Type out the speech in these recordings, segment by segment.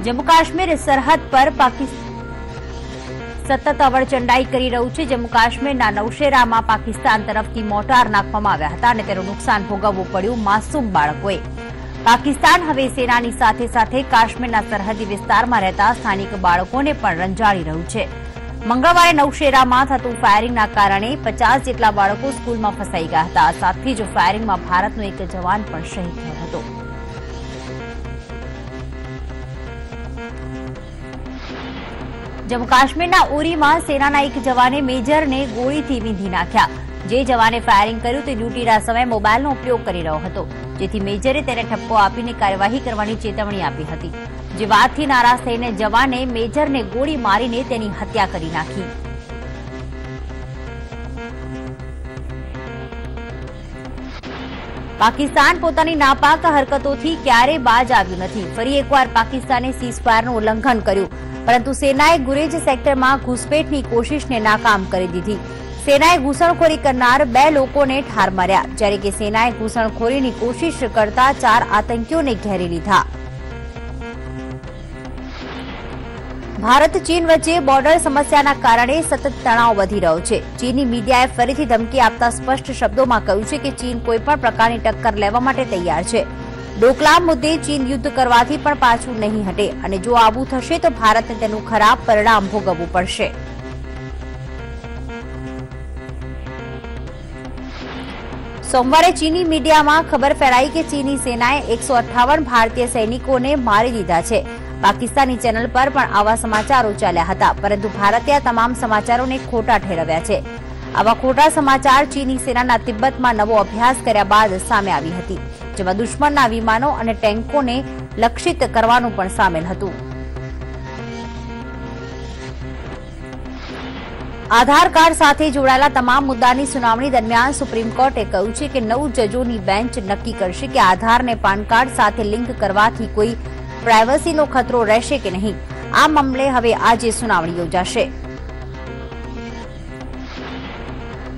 जम्मू काश्मीर सरहद पर पाकिस्तान सतत अवरचंडाई કરી રહ્યું છે। જમ્મુ કાશ્મીરના નૌશેરામાં પાકિસ્તાન તરફથી મોટાર નાખવામાં આવ્યા હતા અને તેનું નુકસાન ભોગવવું પડ્યું માસૂમ બાળકોએ। પાકિસ્તાન હવે સેનાની સાથે સાથે કાશ્મીરના સરહદી વિસ્તારમાં રહેતા સ્થાનિક બાળકોને પણ રંજાડી રહ્યું છે। મંગળવારે નૌશેરામાં થતું ફાયરિંગના કારણે 50 જેટલા બાળકો સ્કૂલમાં ફસાઈ ગયા હતા। સાથે જ ફાયરિંગમાં ભારતનો એક જવાન પણ શહીદ થયો હતો। जम्मू काश्मीर उरी में सेना एक जवाने मेजर ने गोली थी वींधी नाख्या। जे जवाने फायरिंग कर्યું તે ડ્યુટીના સમયે મોબાઈલનો ઉપયોગ કરી રહ્યો હતો, જેથી મેજરે તેને ઠપકો આપીને કાર્યવાહી કરવાની ચેતવણી આપી હતી। જે વાતથી નારાજ થઈને જવાને મેજરને ગોળી મારીને તેની હત્યા કરી નાખી। પાકિસ્તાન પોતાની નાપાક હરકતોથી ક્યારેય બાજ આવ્યું નથી। ફરી એકવાર પાકિસ્તાને સીઝફાયરનું ઉલ્લંઘન કર્યું, પરંતુ સેનાએ ગુરેજ સેક્ટરમાં ઘૂસપેઠની કોશિશને નાકામ કરી દીધી। સેનાએ ઘૂસણખોરી કરનાર 2 લોકોને ઠાર માર્યા, જ્યારે કે સેનાએ ઘૂસણખોરીની કોશિશ કરતા 4 આતંકીઓને ઘેરી લીધા। ભારત ચીન વચ્ચે બોર્ડર સમસ્યાના કારણે સતત તણાવ વધી રહ્યો છે। ચીની મીડિયાએ ફરીથી ધમકી આપતા સ્પષ્ટ શબ્દોમાં કહ્યું છે કે ચીન કોઈપણ પ્રકારની ટક્કર લેવા માટે તૈયાર છે। ડોકલામ મુદ્દે ચીન યુદ્ધ કરવાથી પણ પાછું નહીં હટે અને જો આવું થશે તો ભારતને તેનું ખરાબ પરિણામ ભોગવવું પડશે। સોમવારે ચીની મીડિયામાં ખબર ફેલાઈ કે ચીની સેનાએ 158 ભારતીય સૈનિકોને મારી દીધા છે। પાકિસ્તાની ચેનલ પર પણ આવા સમાચારો ચાલ્યા હતા, પરંતુ ભારતે આ તમામ સમાચારોને ખોટા ઠેરવ્યા છે। આવા ખોટા સમાચાર ચીની સેનાના તિબ્બતમાં નવો અભ્યાસ કર્યા બાદ સામે આવી હતી, જેમાં દુશ્મનના વિમાનો અને ટેન્કોને લક્ષિત કરવાનું પણ સામેલ હતું। આધાર કાર્ડ સાથે જોડાયેલા તમામ મુદ્દાની સુનાવણી દરમિયાન સુપ્રીમ કોર્ટે કહ્યું છે કે 9 જજોની બેન્ચ નક્કી કરશે કે આધારને પાન કાર્ડ સાથે લિંક કરવાથી કોઈ પ્રાઇવસીનો ખતરો રહેશે કે નહીં। આ મામલે હવે આજે સુનાવણી યોજાશે।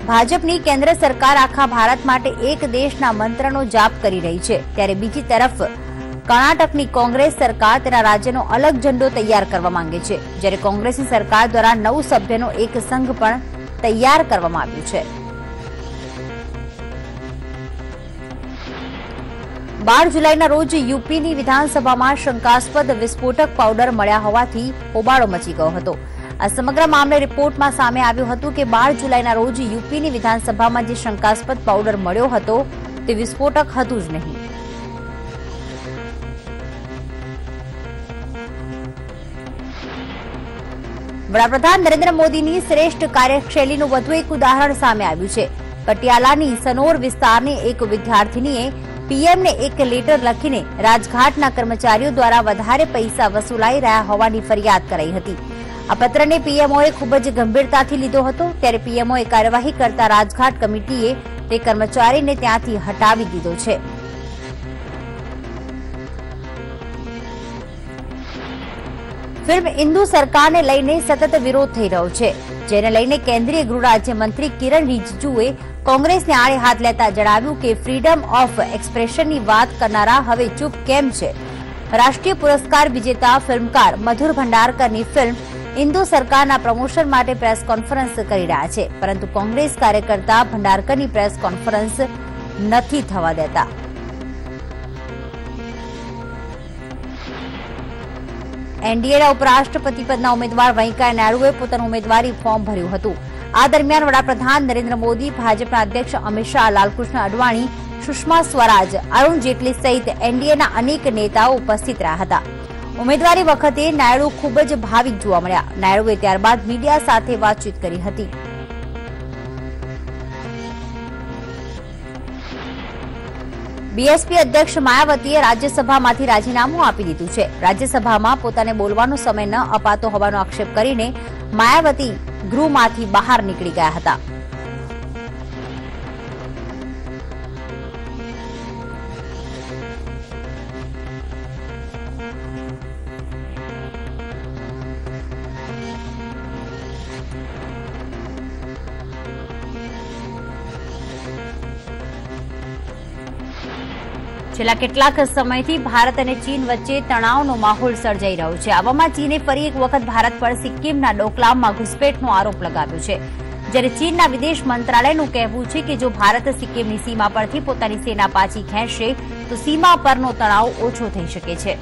ભાજપની કેન્દ્ર સરકાર આખા ભારત માટે એક દેશના મંત્રનો જાપ કરી રહી છે, ત્યારે બીજી તરફ કર્ણાટકની કોંગ્રેસ સરકાર તેના રાજ્યનો અલગ ઝંડો તૈયાર કરવા માંગે છે, જ્યારે કોંગ્રેસની સરકાર દ્વારા 9 સભ્યનો એક સંઘ પણ તૈયાર કરવામાં આવ્યું છે। 12 જુલાઈના રોજ યુપીની વિધાનસભામાં શંકાસ્પદ વિસ્ફોટક પાવડર મળ્યા હોવાથી હોબાળો મચી ગયો હતો। આ સમગ્ર મામલે રિપોર્ટમાં સામે આવ્યું હતું કે 12 જુલાઈના રોજ યુપીની વિધાનસભામાં જે શંકાસ્પદ પાવડર મળ્યો હતો તે વિસ્ફોટક હતું જ નહીં। વડાપ્રધાન નરેન્દ્ર મોદીની શ્રેષ્ઠ કાર્યશૈલીનું વધુ એક ઉદાહરણ સામે આવ્યું છે। પટિયાલાની સનોર વિસ્તારની એક વિદ્યાર્થીનીએ પીએમને એક લેટર લખીને રાજઘાટના કર્મચારીઓ દ્વારા વધારે પૈસા વસૂલાઈ રહ્યા હોવાની ફરિયાદ કરાઈ હતી। આ પત્રને પીએમઓએ ખૂબ જ ગંભીરતાથી લીધો હતો, ત્યારે પીએમઓએ કાર્યવાહી કરતા રાજઘાટ કમિટીએ તે કર્મચારીને ત્યાંથી હટાવી દીધો છે। ફિલ્મ હિન્દુ સરકારને લઈને સતત વિરોધ થઈ રહ્યો છે, જેને લઈને કેન્દ્રીય ગૃહ રાજ્યમંત્રી કિરણ રિજિજુએ કોંગ્રેસને આડે હાથ લેતા જણાવ્યું કે ફ્રીડમ ઓફ એક્સપ્રેશનની વાત કરનારા હવે ચૂપ કેમ છે। રાષ્ટ્રીય પુરસ્કાર વિજેતા ફિલ્મકાર મધુર ભંડારકરની ફિલ્મ હિન્દુ સરકારના પ્રમોશન માટે પ્રેસ કોન્ફરન્સ કરી રહ્યા છે, પરંતુ કોંગ્રેસ કાર્યકર્તા ભંડારકરની પ્રેસ કોન્ફરન્સ નથી થવા દેતા। એનડીએના ઉપરાષ્ટ્રપતિ પદના ઉમેદવાર વેંકૈયા નાયડુએ પોતાનું ઉમેદવારી ફોર્મ ભર્યું હતું। આ દરમિયાન વડાપ્રધાન નરેન્દ્ર મોદી, ભાજપના અધ્યક્ષ અમિત શાહ, લાલકૃષ્ણ અડવાણી, સુષ્મા સ્વરાજ, અરુણ જેટલી સહિત એનડીએના અનેક નેતાઓ ઉપસ્થિત રહ્યા હતા। ઉમેદવારી વખતે નાયડુ ખૂબ જ ભાવિક જોવા મળ્યા। નાયડુએ ત્યારબાદ મીડિયા સાથે વાતચીત કરી હતી। બીએસપી અધ્યક્ષ માયાવતીએ રાજ્યસભામાંથી રાજીનામું આપી દીધું છે। રાજ્યસભામાં પોતાને બોલવાનો સમય ન અપાતો હોવાનો આક્ષેપ કરીને માયાવતી ગૃહમાંથી બહાર નીકળી ગયા હતા। છેલ્લા કેટલાક સમયથી ભારત અને ચીન વચ્ચે તણાવનો માહોલ સર્જાઈ રહ્યો છે। આવામાં ચીને ફરી એક વખત ભારત પર સિક્કિમના ડોકલામમાં ઘૂસપેઠનો આરોપ લગાવ્યો છે, જ્યારે ચીનના વિદેશ મંત્રાલયનું કહેવું છે કે જો ભારત સિક્કિમની સીમા પરથી પોતાની સેના પાછી ખેંચશે તો સીમા પરનો તણાવ ઓછો થઈ શકે છે।